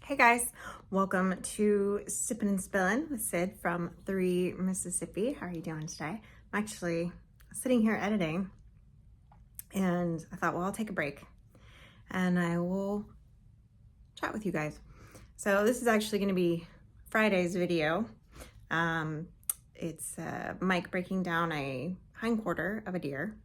Hey guys, welcome to Sippin' and Spillin' with Sid from 3 Mississippi. How are you doing today? I'm actually sitting here editing and I thought, well, I'll take a break and I will chat with you guys. So this is actually going to be Friday's video. It's Mike breaking down a hindquarter of a deer.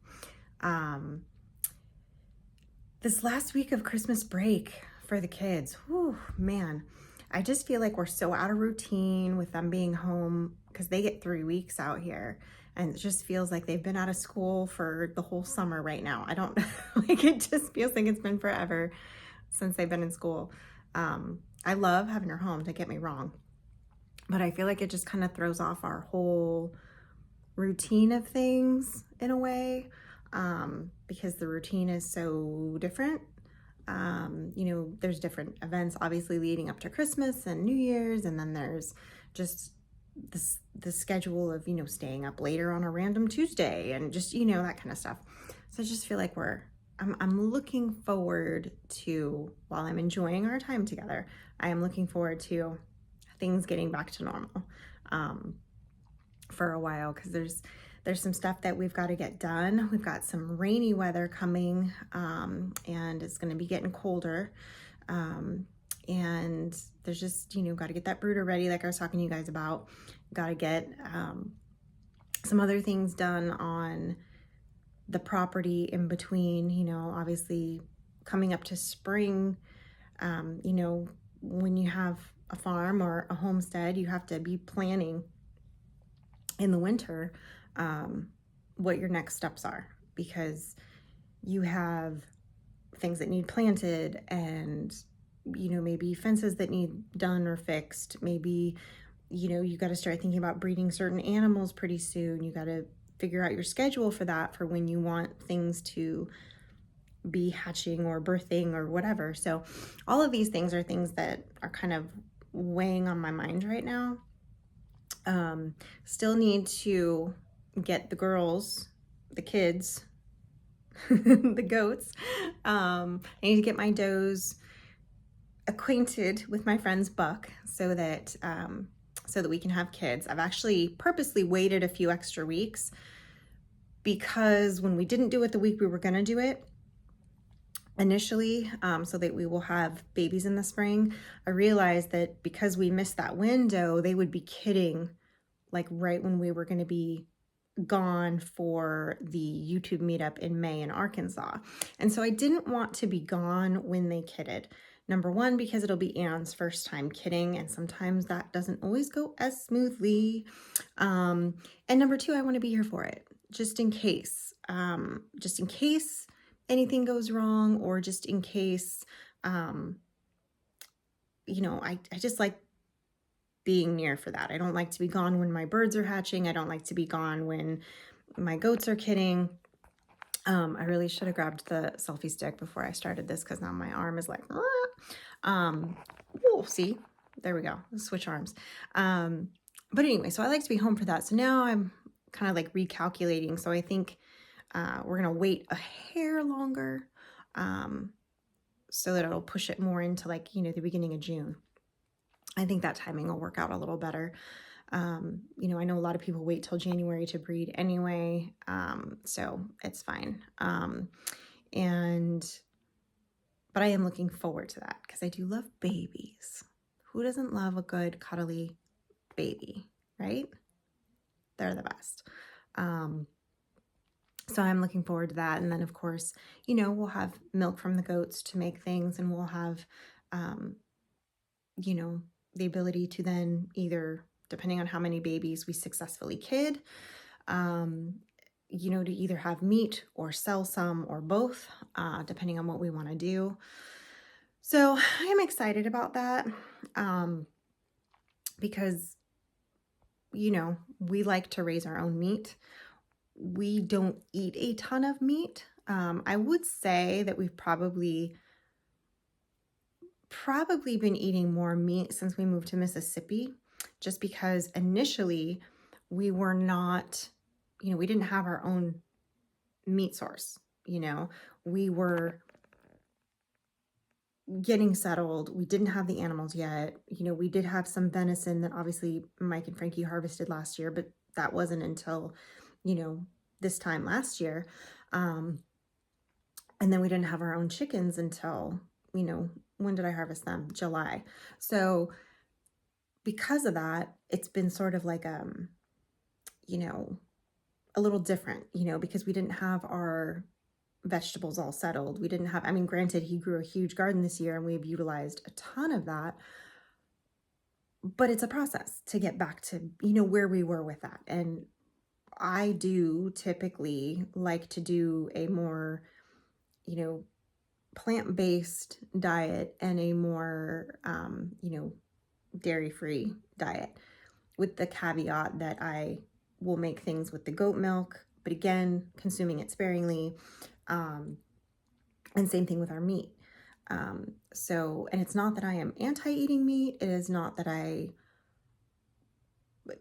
This last week of Christmas break for the kids, whew, man, I just feel like we're so out of routine with them being home because they get 3 weeks out here. And it just feels like they've been out of school for the whole summer right now. I don't, like, it just feels like it's been forever since they've been in school. I love having her home, don't get me wrong. But I feel like it just kind of throws off our whole routine of things in a way, because the routine is so different. There's different events obviously leading up to Christmas and New Year's, and then there's just the schedule of, staying up later on a random Tuesday and just, that kind of stuff. So I just feel like I'm looking forward to, while I'm enjoying our time together, I am looking forward to things getting back to normal for a while, because there's some stuff that we've got to get done. We've got some rainy weather coming, and it's going to be getting colder. And there's just, got to get that brooder ready, like I was talking to you guys about. Got to get some other things done on the property in between, obviously coming up to spring. When you have a farm or a homestead, you have to be planning in the winter what your next steps are, because you have things that need planted and maybe fences that need done or fixed. Maybe you got to start thinking about breeding certain animals pretty soon. You got to figure out your schedule for that, for when you want things to be hatching or birthing or whatever. So all of these things are things that are kind of weighing on my mind right now. Still need to get the girls, the kids, the goats. I need to get my does acquainted with my friend's buck so that we can have kids. I've actually purposely waited a few extra weeks, because when we didn't do it the week we were going to do it initially, so that we will have babies in the spring, I realized that because we missed that window, they would be kidding like right when we were going to be gone for the YouTube meetup in May in Arkansas. And so I didn't want to be gone when they kidded. Number one, because it'll be Anne's first time kidding, and sometimes that doesn't always go as smoothly. And number two, I want to be here for it, just in case anything goes wrong, or just in case, I just like being near for that. I don't like to be gone when my birds are hatching. I don't like to be gone when my goats are kidding. I really should have grabbed the selfie stick before I started this, because now my arm is like, see, there we go, switch arms. But anyway, so I like to be home for that. So now I'm kind of like recalculating. So I think we're gonna wait a hair longer, so that it'll push it more into like, the beginning of June. I think that timing will work out a little better. I know a lot of people wait till January to breed anyway, so it's fine. But I am looking forward to that, because I do love babies. Who doesn't love a good cuddly baby, right? They're the best. So I'm looking forward to that. And then of course, we'll have milk from the goats to make things, and we'll have, the ability to then either, depending on how many babies we successfully kid, to either have meat or sell some or both, depending on what we want to do. So I am excited about that, because, we like to raise our own meat. We don't eat a ton of meat. I would say that we've probably been eating more meat since we moved to Mississippi, just because initially we were not, we didn't have our own meat source. We getting settled. We didn't have the animals yet. You know, we did have some venison that obviously Mike and Frankie harvested last year, but that wasn't until, you know, this time last year. Um, and then we didn't have our own chickens until, you know, when did I harvest them? July. So because of that, it's been sort of like, you know, a little different, you know, because we didn't have our vegetables all settled. We didn't have, I mean, granted, he grew a huge garden this year and we've utilized a ton of that, but it's a process to get back to, you know, where we were with that. And I do typically like to do a more, you know, plant-based diet and a more, you know, dairy-free diet, with the caveat that I will make things with the goat milk, but again, consuming it sparingly. And same thing with our meat. So, and it's not that I am anti-eating meat. It is not that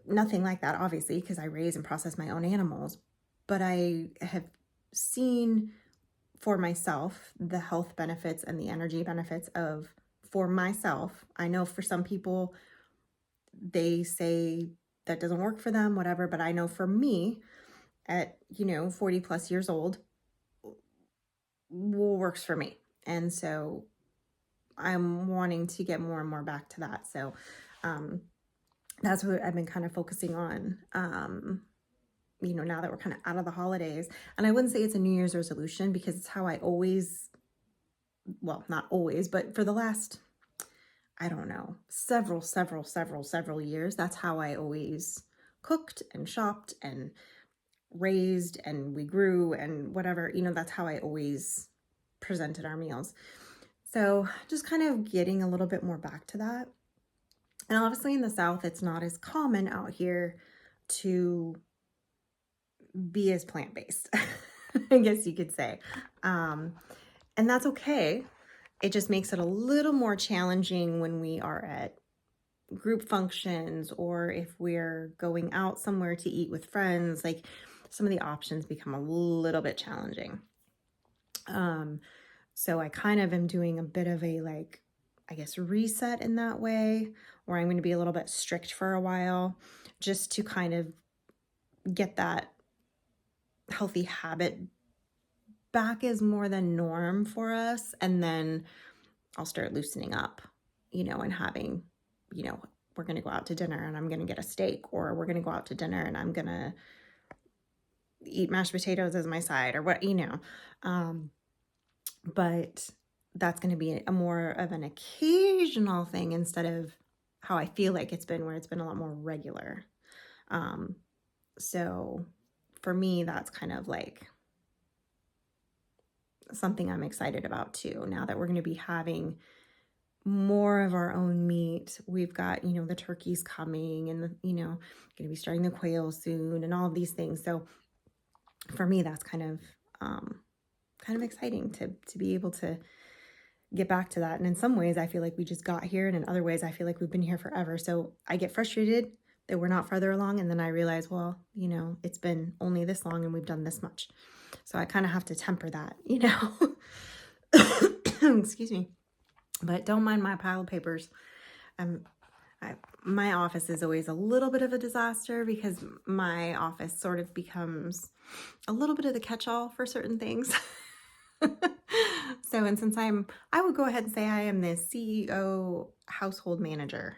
nothing like that, obviously, because I raise and process my own animals, but I have seen for myself the health benefits and the energy benefits of, for myself. I know for some people, they say that doesn't work for them, whatever, but I know for me at, you know, 40 plus years old, works for me. And so I'm wanting to get more and more back to that. So that's what I've been kind of focusing on, you know, now that we're kind of out of the holidays. And I wouldn't say it's a New Year's resolution, because it's how I always, well, not always, but for the last, I don't know, several years, that's how I always cooked and shopped and raised, and we grew and whatever, you know, that's how I always presented our meals. So just kind of getting a little bit more back to that. And obviously in the South, it's not as common out here to be as plant-based, I guess you could say. And that's okay. It just makes it a little more challenging when we are at group functions, or if we're going out somewhere to eat with friends. Like, some of the options become a little bit challenging. So I kind of am doing a bit of a, like, I guess, reset in that way, where I'm going to be a little bit strict for a while, just to kind of get that healthy habit back as more the norm for us. And then I'll start loosening up, you know, and having, you know, we're going to go out to dinner and I'm going to get a steak, or we're going to go out to dinner and I'm going to eat mashed potatoes as my side, or what, you know. But that's going to be a more of an occasional thing, instead of how I feel like it's been, where it's been a lot more regular. So for me, that's kind of like something I'm excited about too, now that we're going to be having more of our own meat. We've got, you know, the turkeys coming, and the, you know, going to be starting the quail soon, and all of these things. So for me, that's kind of exciting to be able to get back to that. And in some ways, I feel like we just got here, and in other ways, I feel like we've been here forever. So I get frustrated that we're not further along, and then I realize, well, you know, it's been only this long and we've done this much. So I kind of have to temper that, you know. Excuse me. But don't mind my pile of papers. My office is always a little bit of a disaster, because my office sort of becomes a little bit of the catch-all for certain things. So, and since I would go ahead and say I am the CEO household manager.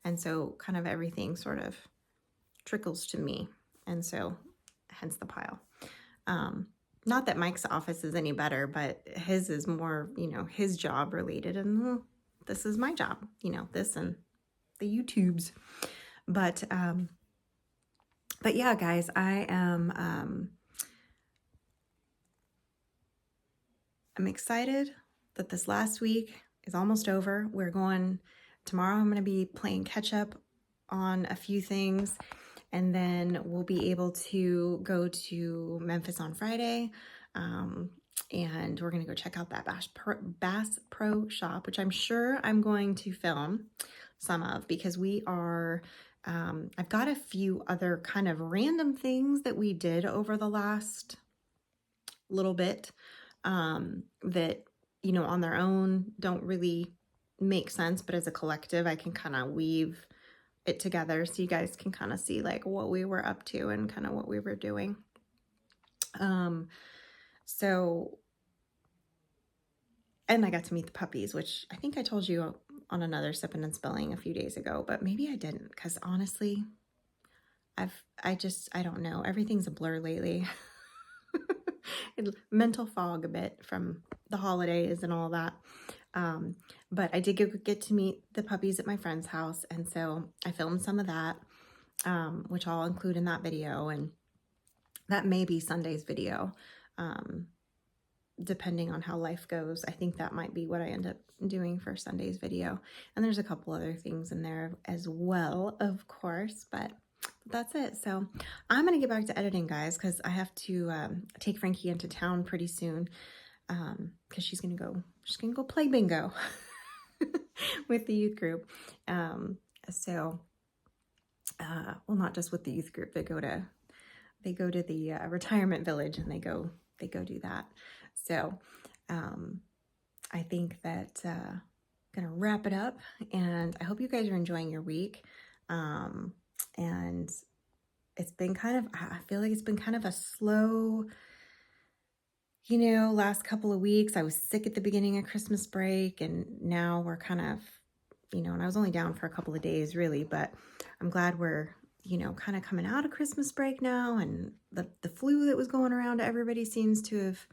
And so kind of everything sort of trickles to me. And so hence the pile. Not that Mike's office is any better, but his is more, you know, his job related. And this is my job, you know, this and the YouTubes. But yeah, guys, I am, I'm excited that this last week is almost over. We're going, tomorrow I'm going to be playing catch up on a few things, and then we'll be able to go to Memphis on Friday. And we're going to go check out that Bass Pro shop, which I'm sure I'm going to film some of, because we are, I've got a few other kind of random things that we did over the last little bit, that you know, on their own don't really make sense, but as a collective, I can kind of weave it together so you guys can kind of see like what we were up to and kind of what we were doing. So, and I got to meet the puppies, which I think I told you on another Sipping and Spilling a few days ago, but maybe I didn't, because honestly, I don't know. Everything's a blur lately. Mental fog a bit from the holidays and all that. But I did get to meet the puppies at my friend's house, and so I filmed some of that, which I'll include in that video, and that may be Sunday's video, depending on how life goes. I think that might be what I end up doing for Sunday's video, and there's a couple other things in there as well, of course, but that's it. So I'm gonna get back to editing, guys, because I have to take Frankie into town pretty soon, because she's gonna go play bingo with the youth group. Well, not just with the youth group. They go to the retirement village, and they go do that. So I think that gonna wrap it up, and I hope you guys are enjoying your week. And it's been I feel like it's been kind of a slow, you know, last couple of weeks. I was sick at the beginning of Christmas break, and now we're kind of, you know, and I was only down for a couple of days really, but I'm glad we're, you know, kind of coming out of Christmas break now, and the flu that was going around to everybody seems to have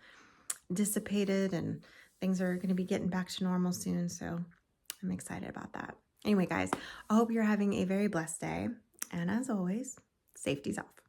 dissipated, and things are going to be getting back to normal soon. So I'm excited about that. Anyway, guys, I hope you're having a very blessed day. And as always, safety's off.